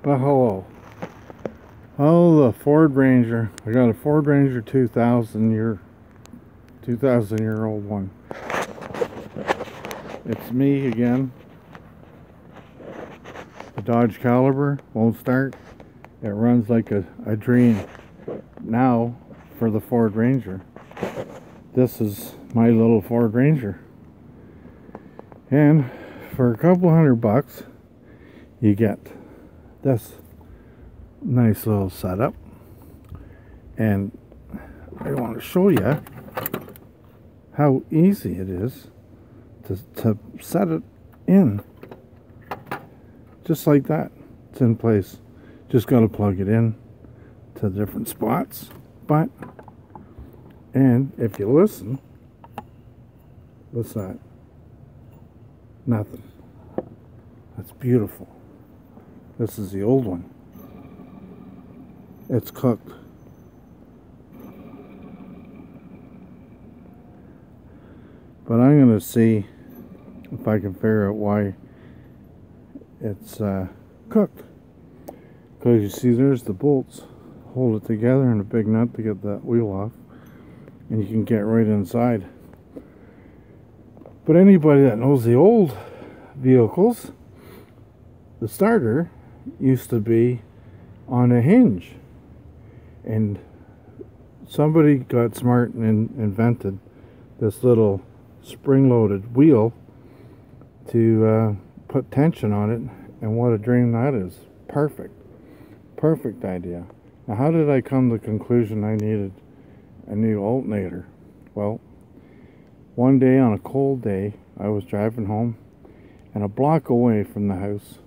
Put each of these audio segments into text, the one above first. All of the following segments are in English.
But hello. Oh, the Ford Ranger. I got a Ford Ranger 2000-year-old one. It's me again. The Dodge Caliber won't start. It runs like a dream. Now, for the Ford Ranger. This is my little Ford Ranger. And for a couple $100, you get this nice little setup. And I want to show you how easy it is to set it in. Just like that. It's in place. Just got to plug it in to different spots. And if you listen, what's that? Nothing. That's beautiful. This is the old one. It's cooked. But I'm going to see if I can figure out why it's cooked. Because you see, there's the bolts. Hold it together and a big nut to get that wheel off. And you can get right inside. But anybody that knows the old vehicles, the starter used to be on a hinge. And somebody got smart and invented this little spring-loaded wheel to put tension on it. And what a dream that is. Perfect. Perfect idea. Now, how did I come to the conclusion I needed a new alternator? Well, one day on a cold day, I was driving home, and a block away from the house,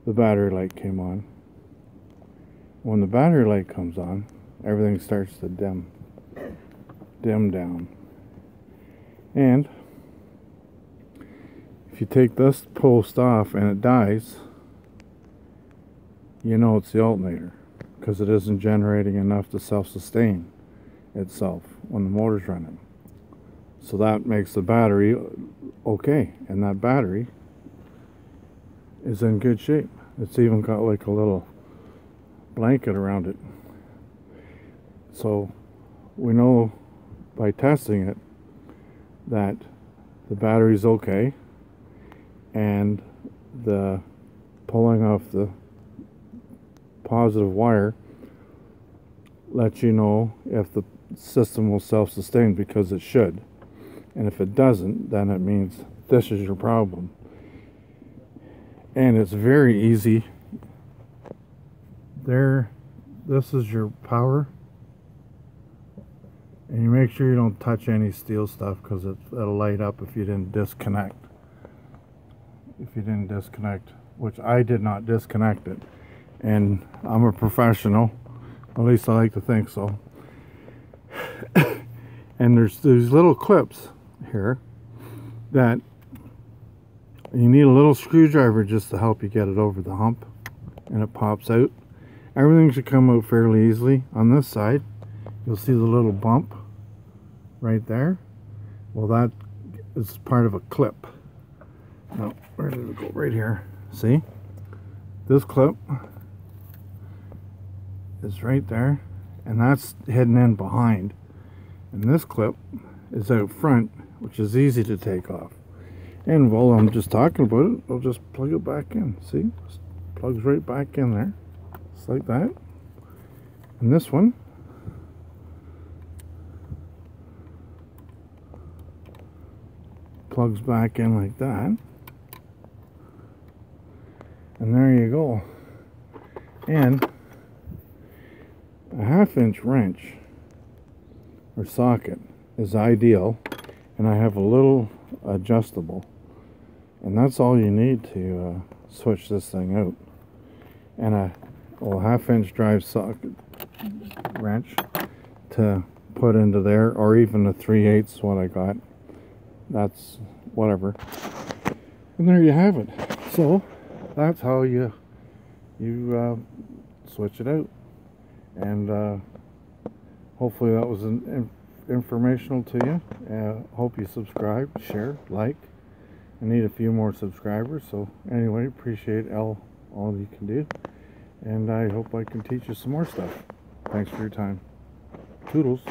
the battery light came on. When the battery light comes on, everything starts to dim down. And if you take this post off and it dies, you know it's the alternator, because it isn't generating enough to self-sustain itself when the motor's running. So that makes the battery okay, and that battery is in good shape. It's even got like a little blanket around it. So we know by testing it that the battery's okay, and the pulling off the positive wire lets you know if the system will self-sustain, because it should. And if it doesn't, then it means this is your problem. And it's very easy. This is your power. And you make sure you don't touch any steel stuff, because it'll light up if you didn't disconnect. Which I did not disconnect it. And I'm a professional. At least I like to think so. And there's these little clips here that you need a little screwdriver just to help you get it over the hump, and it pops out. Everything should come out fairly easily. On this side, you'll see the little bump right there. Well, that is part of a clip. Now, where did it go? Right here. See? This clip is right there, and that's hidden in behind. And this clip is out front, which is easy to take off. And while I'm just talking about it, I'll just plug it back in. See? Just plugs right back in there. Just like that. And this one plugs back in like that. And there you go. And a 1/2-inch wrench or socket is ideal, and I have a little adjustable, and that's all you need to switch this thing out. And a 1/2-inch drive socket wrench to put into there, or even a 3/8 what I got. That's whatever. And there you have it. So that's how you switch it out. And hopefully that was informational to you. Hope you subscribe, share, like. I need a few more subscribers. So anyway, appreciate L all you can do. And I hope I can teach you some more stuff. Thanks for your time. Toodles.